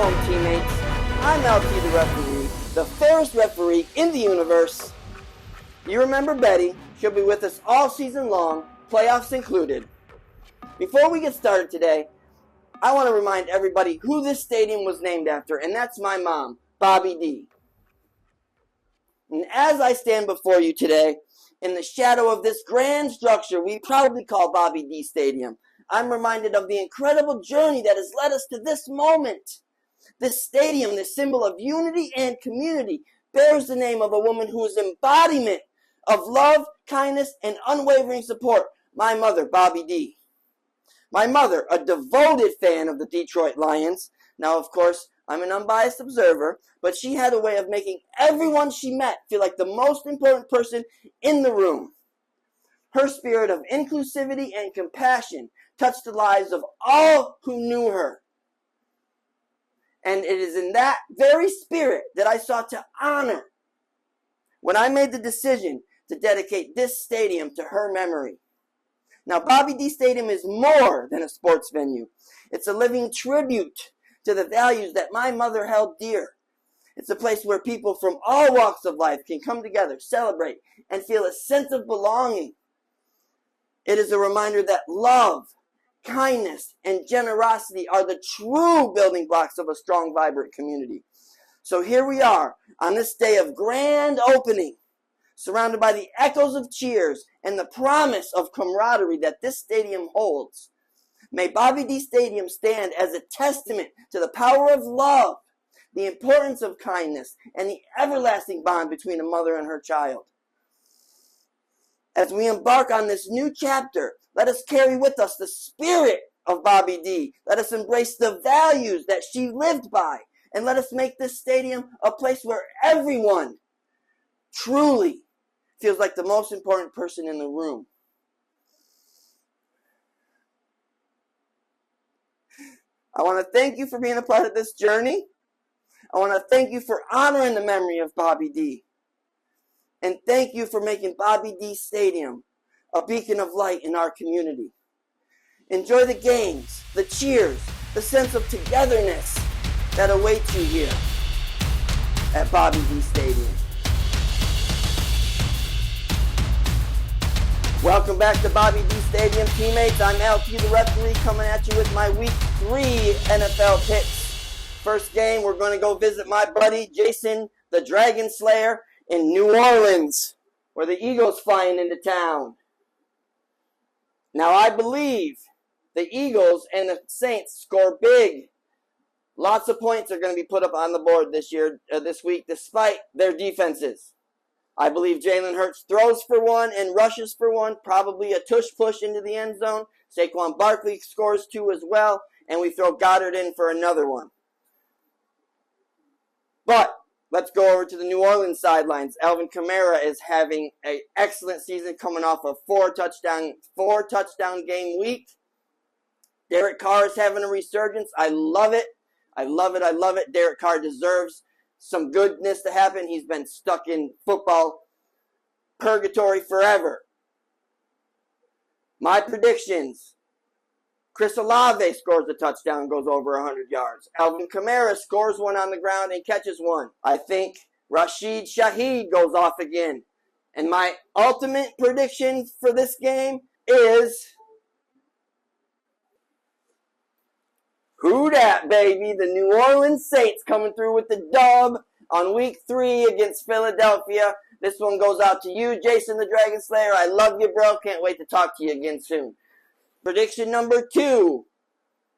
home, teammates. I'm LT the referee, the fairest referee in the universe. You remember Betty. She'll be with us all season long, playoffs included. Before we get started today, I want to remind everybody who this stadium was named after, and that's my mom, Bobby D. And as I stand before you today, in the shadow of this grand structure we proudly call Bobby D Stadium, I'm reminded of the incredible journey that has led us to this moment. This stadium, this symbol of unity and community, bears the name of a woman who is embodiment of love, kindness, and unwavering support, my mother, Bobby D. My mother, a devoted fan of the Detroit Lions. Now, of course, I'm an unbiased observer, but she had a way of making everyone she met feel like the most important person in the room. Her spirit of inclusivity and compassion touched the lives of all who knew her. And it is in that very spirit that I sought to honor when I made the decision to dedicate this stadium to her memory. Now, Bobby D Stadium is more than a sports venue. It's a living tribute to the values that my mother held dear. It's a place where people from all walks of life can come together, celebrate, and feel a sense of belonging. It is a reminder that love, kindness, and generosity are the true building blocks of a strong, vibrant community. So here we are on this day of grand opening, surrounded by the echoes of cheers and the promise of camaraderie that this stadium holds. May Bobby D Stadium stand as a testament to the power of love, the importance of kindness, and the everlasting bond between a mother and her child. As we embark on this new chapter, let us carry with us the spirit of Bobby D. Let us embrace the values that she lived by. And let us make this stadium a place where everyone truly feels like the most important person in the room. I want to thank you for being a part of this journey. I want to thank you for honoring the memory of Bobby D. And thank you for making Bobby D Stadium a beacon of light in our community. Enjoy the games, the cheers, the sense of togetherness that awaits you here at Bobby D Stadium. Welcome back to Bobby D Stadium, teammates. I'm LT the referee coming at you with my Week 3 NFL picks. First game, we're going to go visit my buddy Jason the Dragon Slayer in New Orleans, where the Eagles flying into town. Now, I believe the Eagles and the Saints score big. Lots of points are going to be put up on the board this week, despite their defenses. I believe Jalen Hurts throws for one and rushes for one, probably a tush push into the end zone. Saquon Barkley scores 2 as well, and we throw Goddard in for another one. But let's go over to the New Orleans sidelines. Alvin Kamara is having an excellent season, coming off a 4-touchdown game week. Derek Carr is having a resurgence. I love it. I love it. Derek Carr deserves some goodness to happen. He's been stuck in football purgatory forever. My predictions: Chris Olave scores a touchdown, goes over 100 yards. Alvin Kamara scores one on the ground and catches one. I think Rashid Shaheed goes off again. And my ultimate prediction for this game is, who dat, baby? The New Orleans Saints coming through with the dub on Week 3 against Philadelphia. This one goes out to you, Jason the Dragon Slayer. I love you, bro. Can't wait to talk to you again soon. Prediction number 2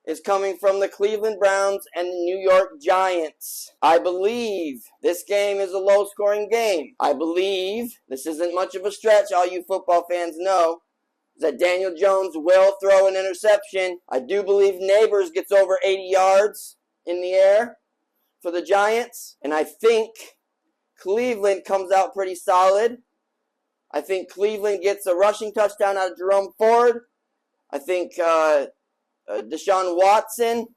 is coming from the Cleveland Browns and the New York Giants. I believe this game is a low-scoring game. I believe, this isn't much of a stretch, all you football fans know, that Daniel Jones will throw an interception. I do believe Neighbors gets over 80 yards in the air for the Giants. And I think Cleveland comes out pretty solid. I think Cleveland gets a rushing touchdown out of Jerome Ford. I think Deshaun Watson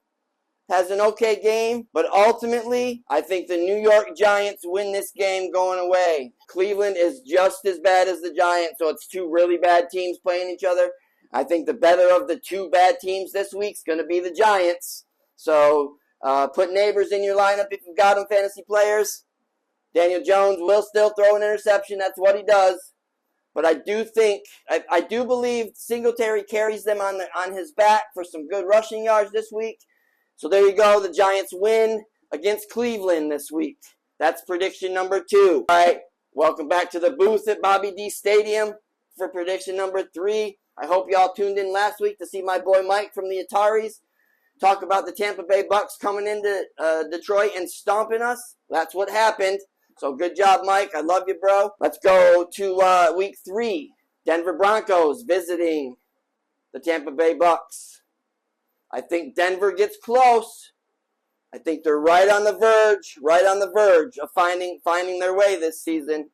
has an okay game, but ultimately, I think the New York Giants win this game going away. Cleveland is just as bad as the Giants, so it's 2 really bad teams playing each other. I think the better of the 2 bad teams this week is going to be the Giants. So Put Neighbors in your lineup if you've got him, fantasy players. Daniel Jones will still throw an interception. That's what he does. But I do believe Singletary carries them on his back for some good rushing yards this week. So there you go. The Giants win against Cleveland this week. That's prediction number 2. All right, welcome back to the booth at Bobby D Stadium for prediction number 3. I hope y'all tuned in last week to see my boy Mike from the Ataris talk about the Tampa Bay Bucks coming into Detroit and stomping us. That's what happened. So good job, Mike. I love you, bro. Let's go to week 3. Denver Broncos visiting the Tampa Bay Bucks. I think Denver gets close. I think they're right on the verge of finding their way this season.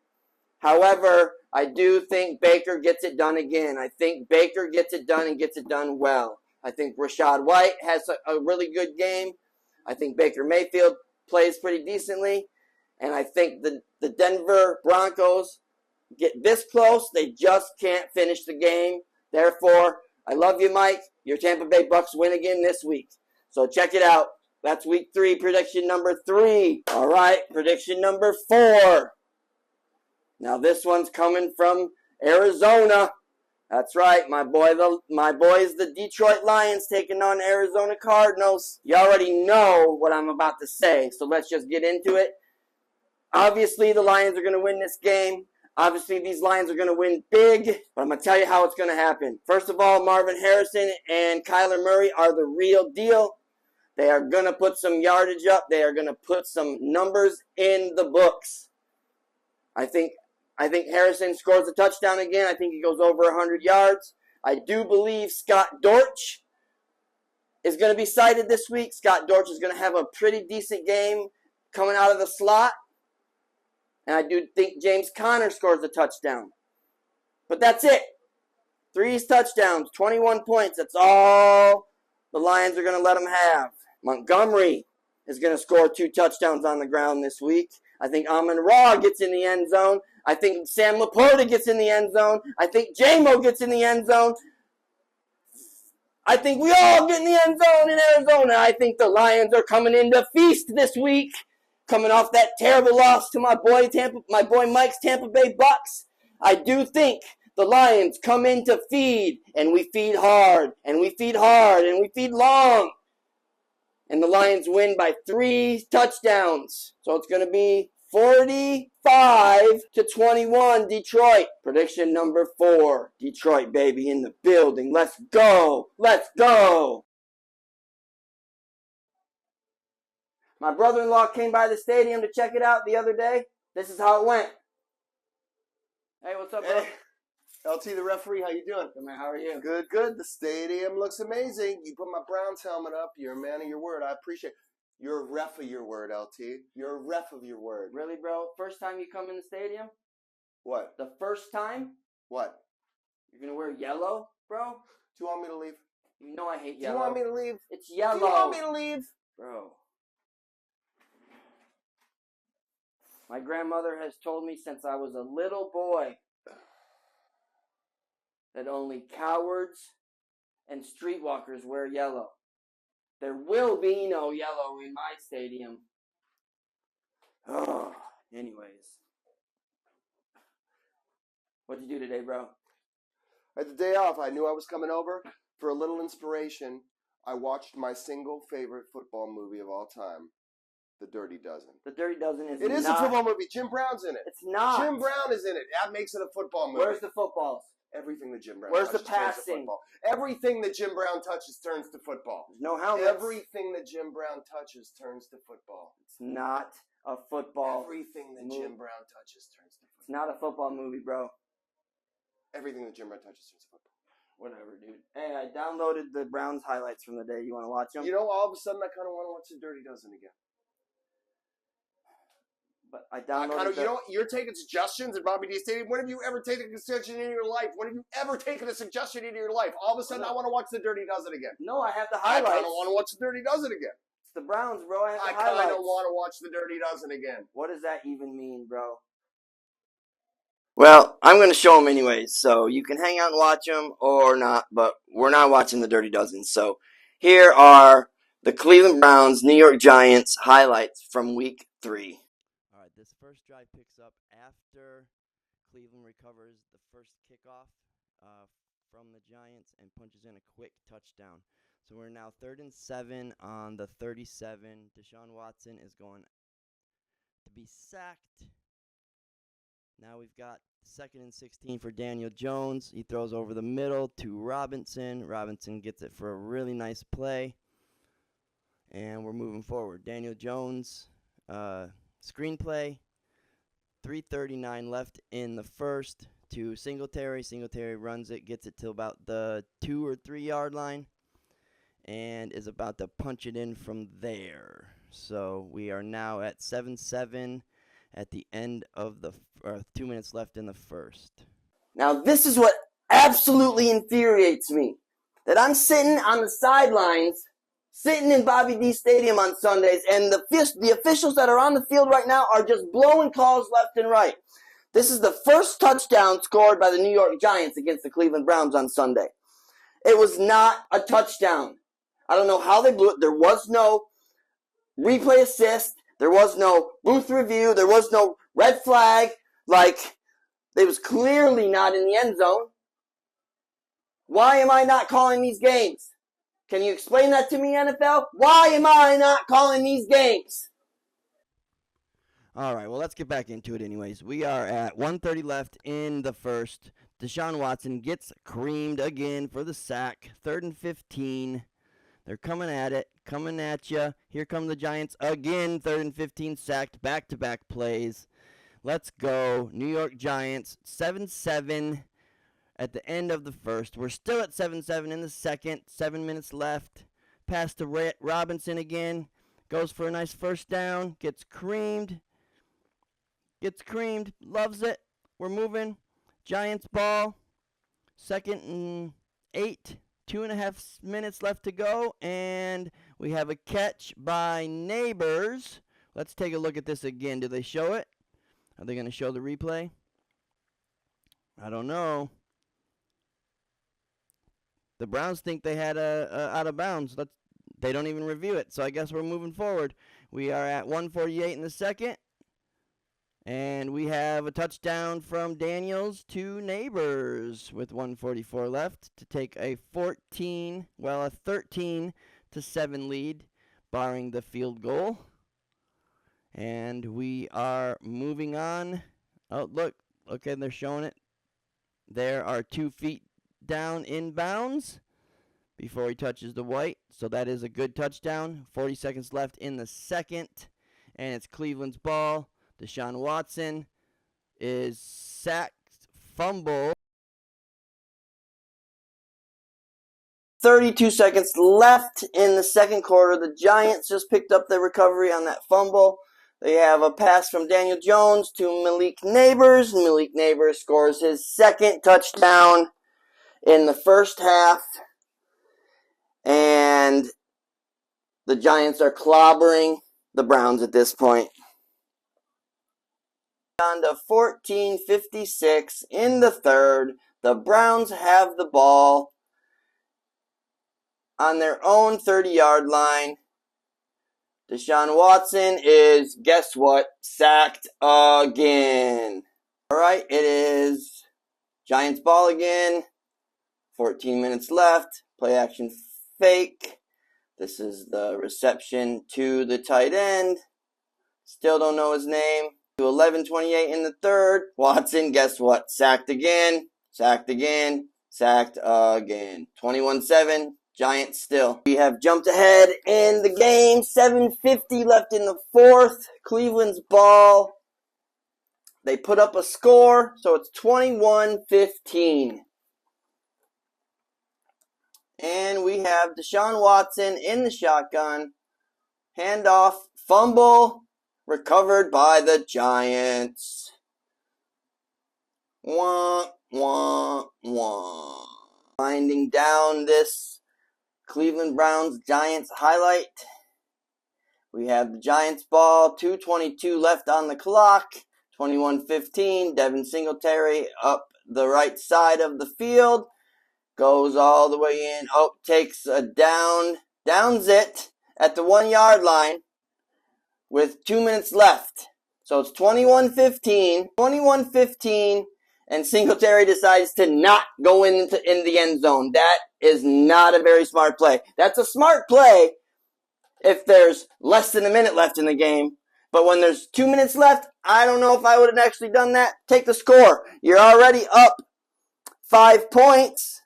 However, I do think Baker gets it done again. I think Baker gets it done and gets it done well. I think Rachaad White has a really good game. I think Baker Mayfield plays pretty decently. And I think the Denver Broncos get this close. They just can't finish the game. Therefore, I love you, Mike. Your Tampa Bay Bucks win again this week. So check it out. That's week 3, prediction number 3. All right, prediction number 4. Now this one's coming from Arizona. That's right, my boys, the Detroit Lions taking on Arizona Cardinals. You already know what I'm about to say, so let's just get into it. Obviously, the Lions are going to win this game. Obviously, these Lions are going to win big, but I'm going to tell you how it's going to happen. First of all, Marvin Harrison and Kyler Murray are the real deal. They are going to put some yardage up. They are going to put some numbers in the books. I think Harrison scores a touchdown again. I think he goes over 100 yards. I do believe Scott Dortch is going to be cited this week. Scott Dortch is going to have a pretty decent game coming out of the slot. And I do think James Conner scores a touchdown. But that's it. 3 touchdowns, 21 points. That's all the Lions are going to let them have. Montgomery is going to score 2 touchdowns on the ground this week. I think Amon-Ra gets in the end zone. I think Sam Laporta gets in the end zone. I think J-Mo gets in the end zone. I think we all get in the end zone in Arizona. I think the Lions are coming in to feast this week. Coming off that terrible loss to my boy Mike's Tampa Bay Bucks, I do think the Lions come in to feed, and we feed hard, and we feed hard, and we feed long. And the Lions win by 3 touchdowns. So it's going to be 45-21 Detroit. Prediction number 4. Detroit, baby, in the building. Let's go. Let's go. My brother-in-law came by the stadium to check it out the other day. This is how it went. Hey, what's up, bro? Hey, LT, the referee, how you doing? Good, man. How are you? Good, good. The stadium looks amazing. You put my Browns helmet up. You're a man of your word. I appreciate it. You're a ref of your word, LT. You're a ref of your word. Really, bro? First time you come in the stadium? What? The first time? What? You're going to wear yellow, bro? Do you want me to leave? You know I hate Do yellow. you want me to leave? It's yellow. Do you want me to leave? Bro. My grandmother has told me since I was a little boy that only cowards and streetwalkers wear yellow. There will be no yellow in my stadium. Oh, anyways. What'd you do today, bro? I had the day off. I knew I was coming over. For a little inspiration, I watched my single favorite football movie of all time, The Dirty Dozen. The Dirty Dozen is It is a football movie. Jim Brown's in it. It's not. Jim Brown is in it. That makes it a football movie. Where's the footballs? Everything that Jim Brown Where's touches the passing? turns to football. Everything that Jim Brown touches turns to football. There's no helmets. Everything that Jim Brown touches turns to football. It's not a football. Everything that Jim Brown touches turns to football. It's not a football movie, bro. Everything that Jim Brown touches turns to football. Whatever, dude. Hey, I downloaded the Browns highlights from the day. You want to watch them? You know, all of a sudden I kind of want to watch The Dirty Dozen again. But I downloaded you're taking suggestions at Bobby D Stadium. When have you ever taken a suggestion in your life? When have you ever taken a suggestion in your life? All of a sudden, I want to watch The Dirty Dozen again. No, I have the I highlights. kind of want to watch The Dirty Dozen again. It's the Browns, bro. I have the I highlights. kind of want to watch The Dirty Dozen again. What does that even mean, bro? Well, I'm going to show them anyways, so you can hang out and watch them or not, but we're not watching The Dirty Dozen. So here are the Cleveland Browns, New York Giants highlights from Week 3. All right, this first drive picks up after Cleveland recovers the first kickoff from the Giants and punches in a quick touchdown. So we're now 3rd and 7 on the 37. Deshaun Watson is going to be sacked. Now we've got 2nd and 16 for Daniel Jones. He throws over the middle to Robinson. Robinson gets it for a really nice play. And we're moving forward. Daniel Jones, screenplay. 3:39 left in the first to Singletary. Singletary runs it, gets it to about the 2 or 3 yard line, and is about to punch it in from there. So we are now at 7-7 at the end of the 2 minutes left in the first. Now this is what absolutely infuriates me. That I'm sitting on the sidelines, sitting in Bobby D Stadium on Sundays, and the officials that are on the field right now are just blowing calls left and right. This is the first touchdown scored by the New York Giants against the Cleveland Browns on Sunday. It was not a touchdown. I don't know how they blew it. There was no replay assist. There was no booth review. There was no red flag. Like, it was clearly not in the end zone. Why am I not calling these games? Can you explain that to me, NFL? Why am I not calling these games? All right, well, let's get back into it anyways. We are at 1:30 left in the first. Deshaun Watson gets creamed again for the sack. 3rd and 15. They're coming at it, coming at you. Here come the Giants again. 3rd and 15, sacked, back-to-back plays. Let's go. New York Giants, 7-7 at the end of the first. We're still at 7-7 in the second. 7 minutes left. Pass to Robinson again. Goes for a nice first down. Gets creamed. Loves it. We're moving. Giants ball. 2nd and 8. 2.5 minutes left to go, and we have a catch by Neighbors. Let's take a look at this again. Do they show it? Are they going to show the replay? I don't know. The Browns think they had a out of bounds. They don't even review it, so I guess we're moving forward. We are at 1:48 in the second, and we have a touchdown from Daniels to Neighbors with 1:44 left to take a 13-7 lead, barring the field goal. And we are moving on. Oh, look. Okay, they're showing it. There are 2 feet down in bounds before he touches the white. So that is a good touchdown. 40 seconds left in the second, and it's Cleveland's ball. Deshaun Watson is sacked, fumble. 32 seconds left in the second quarter. The Giants just picked up their recovery on that fumble. They have a pass from Daniel Jones to Malik Neighbors. Malik Neighbors scores his 2nd touchdown in the first half. And the Giants are clobbering the Browns at this point. On to 14:56 in the third. The Browns have the ball on their own 30-yard line. Deshaun Watson is, guess what, sacked again. All right, it is Giants ball again. 14 minutes left. Play action fake. This is the reception to the tight end. Still don't know his name. To 11:28 in the third. Watson, guess what? Sacked again. 21-7. Giants still. We have jumped ahead in the game. 7:50 left in the fourth. Cleveland's ball. They put up a score, so it's 21-15. And we have Deshaun Watson in the shotgun. Handoff, fumble, recovered by the Giants. Wah, wah, wah. Winding down this Cleveland Browns Giants highlight. We have the Giants ball, 2:22 left on the clock, 21-15. Devin Singletary up the right side of the field, goes all the way in. Oh, takes a downs it, at the 1 yard line with 2 minutes left. So it's 21-15, and Singletary decides to not go in the end zone. That is not a very smart play. That's a smart play if there's less than a minute left in the game. But when there's 2 minutes left, I don't know if I would have actually done that. Take the score. You're already up 5 points,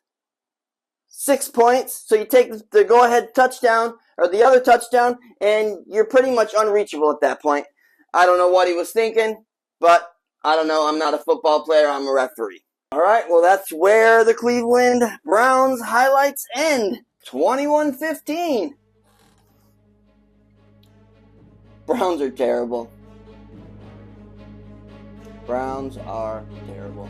6 points. So you take the go-ahead touchdown or the other touchdown, and you're pretty much unreachable at that point. I don't know what he was thinking, but I don't know. I'm not a football player. I'm a referee. All right, well, that's where the Cleveland Browns highlights end. 21-15. Browns are terrible. Browns are terrible.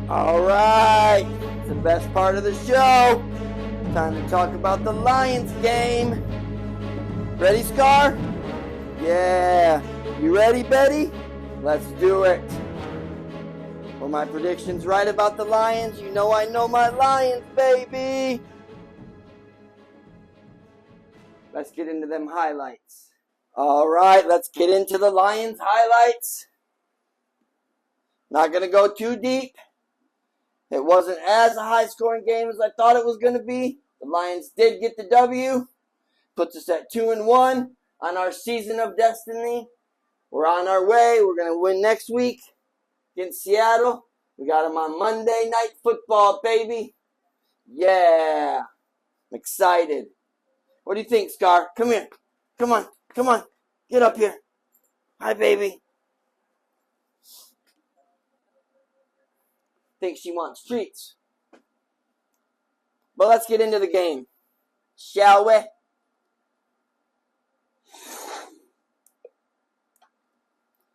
All right, it's the best part of the show. Time to talk about the Lions game. Ready, Scar? Yeah. You ready, Betty? Let's do it. Were my predictions right about the Lions? You know I know my Lions, baby. Let's get into them highlights. All right, let's get into the Lions highlights. Not going to go too deep. It wasn't as a high-scoring game as I thought it was going to be. The Lions did get the W. Puts us at 2-1 on our season of destiny. We're on our way. We're going to win next week against Seattle. We got them on Monday Night Football, baby. Yeah. I'm excited. What do you think, Scar? Come here. Come on. Come on. Get up here. Hi, baby. Think she wants treats. But let's get into the game, shall we?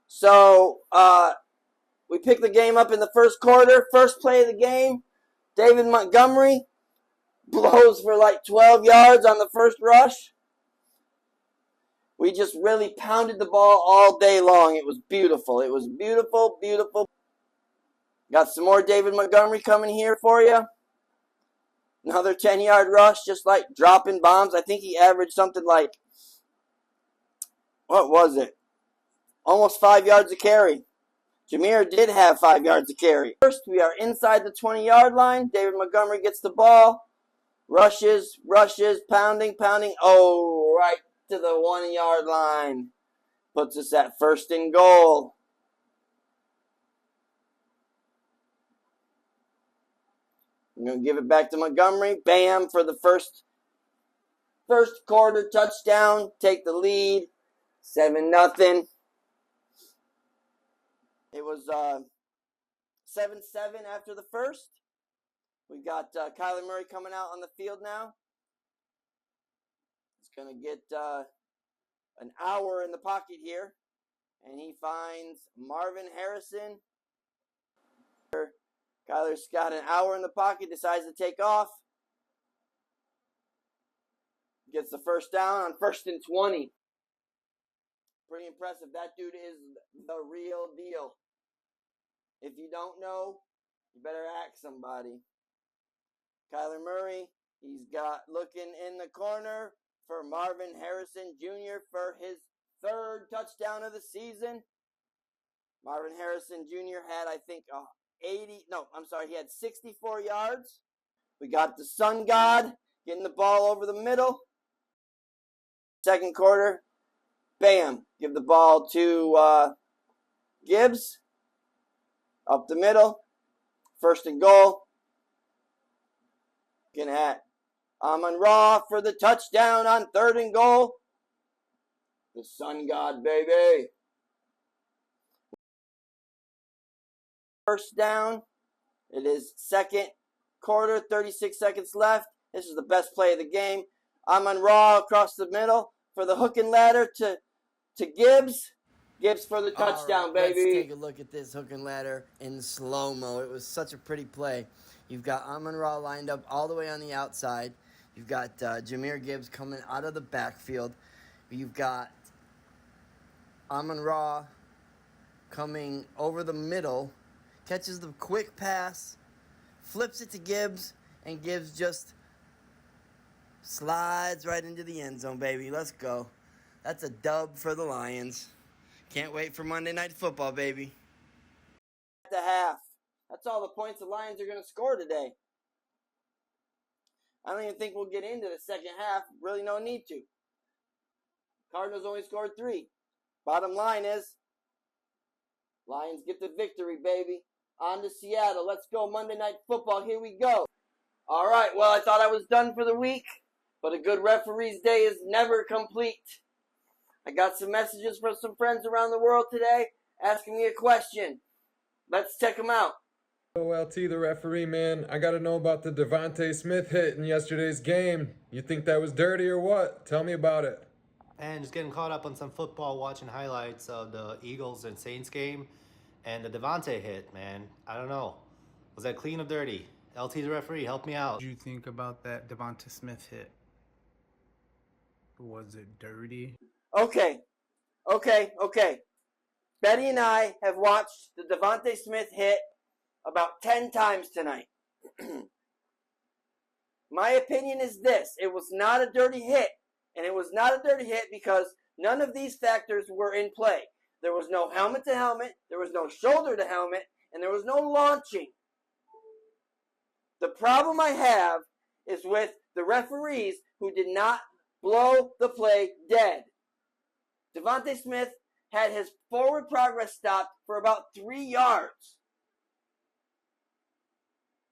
So, we picked the game up in the first quarter. First play of the game, David Montgomery blows for like 12 yards on the first rush. We just really pounded the ball all day long. It was beautiful. It was beautiful, beautiful. Got some more David Montgomery coming here for you. Another 10-yard rush, just like dropping bombs. I think he averaged something like, what was it? Almost 5 yards a carry. Jameer did have 5 yards a carry. First, we are inside the 20-yard line. David Montgomery gets the ball. Rushes, pounding. Oh, right to the 1-yard line. Puts us at 1st and goal. I'm going to give it back to Montgomery. Bam, for the first quarter touchdown. Take the lead. 7-0. It was 7-7 after the first. We got Kyler Murray coming out on the field now. He's going to get an hour in the pocket here. And he finds Marvin Harrison. Kyler's got an hour in the pocket, decides to take off. Gets the first down on 1st and 20. Pretty impressive. That dude is the real deal. If you don't know, you better ask somebody. Kyler Murray, he's got looking in the corner for Marvin Harrison Jr. for his 3rd touchdown of the season. Marvin Harrison Jr. had, I think, he had 64 yards. We got the Sun God getting the ball over the middle. Second quarter, bam, give the ball to Gibbs. Up the middle, 1st and goal. Looking at Amon-Ra for the touchdown on 3rd and goal. The Sun God, baby. First down. It is second quarter, 36 seconds left. This is the best play of the game. Amon-Ra across the middle for the hook and ladder to Gibbs. Gibbs for the touchdown, All right, baby. Let's take a look at this hook and ladder in slow-mo. It was such a pretty play. You've got Amon-Ra lined up all the way on the outside. You've got Jahmyr Gibbs coming out of the backfield. You've got Amon-Ra coming over the middle, catches the quick pass, flips it to Gibbs, and Gibbs just slides right into the end zone, baby. Let's go. That's a dub for the Lions. Can't wait for Monday Night Football, baby. At the half. That's all the points the Lions are going to score today. I don't even think we'll get into the second half. Really no need to. Cardinals only scored 3. Bottom line is, Lions get the victory, baby. On to Seattle. Let's go. Monday Night Football. Here we go. All right. Well, I thought I was done for the week, but a good referee's day is never complete. I got some messages from some friends around the world today asking me a question. Let's check them out. OLT, the referee, man. I got to know about the Devontae Smith hit in yesterday's game. You think that was dirty or what? Tell me about it. And just getting caught up on some football, watching highlights of the Eagles and Saints game. And the Devontae hit, man. I don't know. Was that clean or dirty? LT, the referee, help me out. What did you think about that Devontae Smith hit? Was it dirty? Okay. Betty and I have watched the Devontae Smith hit about 10 times tonight. My opinion is this. It was not a dirty hit. And it was not a dirty hit because none of these factors were in play. There was no helmet to helmet. There was no shoulder to helmet. And there was no launching. The problem I have is with the referees who did not blow the play dead. Devontae Smith had his forward progress stopped for about 3 yards.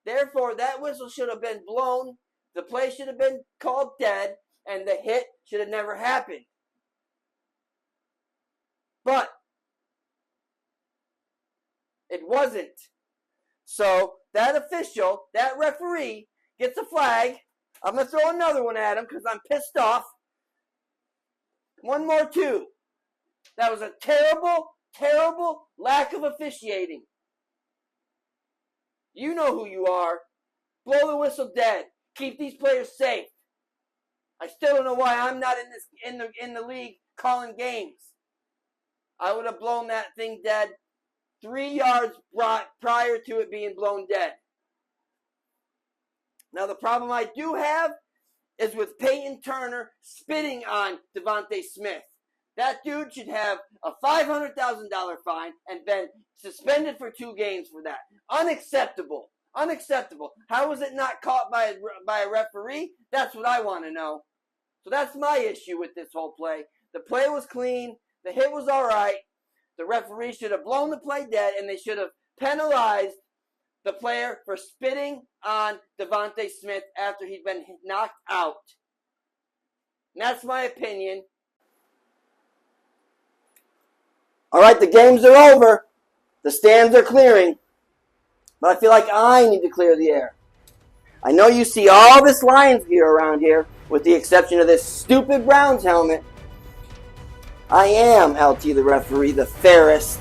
Therefore, that whistle should have been blown, the play should have been called dead, and the hit should have never happened. But it wasn't. So that official, that referee, gets a flag. I'm going to throw another one at him because I'm pissed off. One more, too. That was a terrible, terrible lack of officiating. You know who you are. Blow the whistle dead. Keep these players safe. I still don't know why I'm not in the league calling games. I would have blown that thing dead 3 yards prior to it being blown dead. Now the problem I do have is with Peyton Turner spitting on Devontae Smith. That dude should have a $500,000 fine and been suspended for 2 games for that. Unacceptable. Unacceptable. How was it not caught by a referee? That's what I want to know. So that's my issue with this whole play. The play was clean. The hit was all right. The referee should have blown the play dead, and they should have penalized the player for spitting on Devontae Smith after he'd been knocked out. And that's my opinion. All right, the games are over. The stands are clearing. But I feel like I need to clear the air. I know you see all this Lions gear around here, with the exception of this stupid Browns helmet. I am LT the referee, the fairest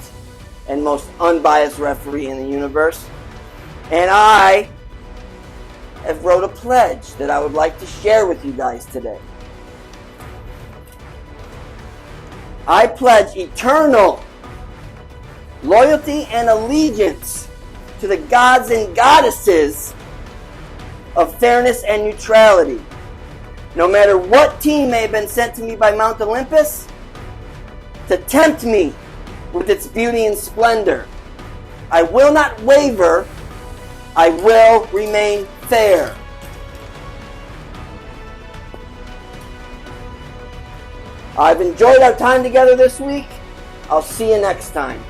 and most unbiased referee in the universe. And I have wrote a pledge that I would like to share with you guys today. I pledge eternal loyalty and allegiance to the gods and goddesses of fairness and neutrality. No matter what team may have been sent to me by Mount Olympus to tempt me with its beauty and splendor, I will not waver. I will remain fair. I've enjoyed our time together this week. I'll see you next time.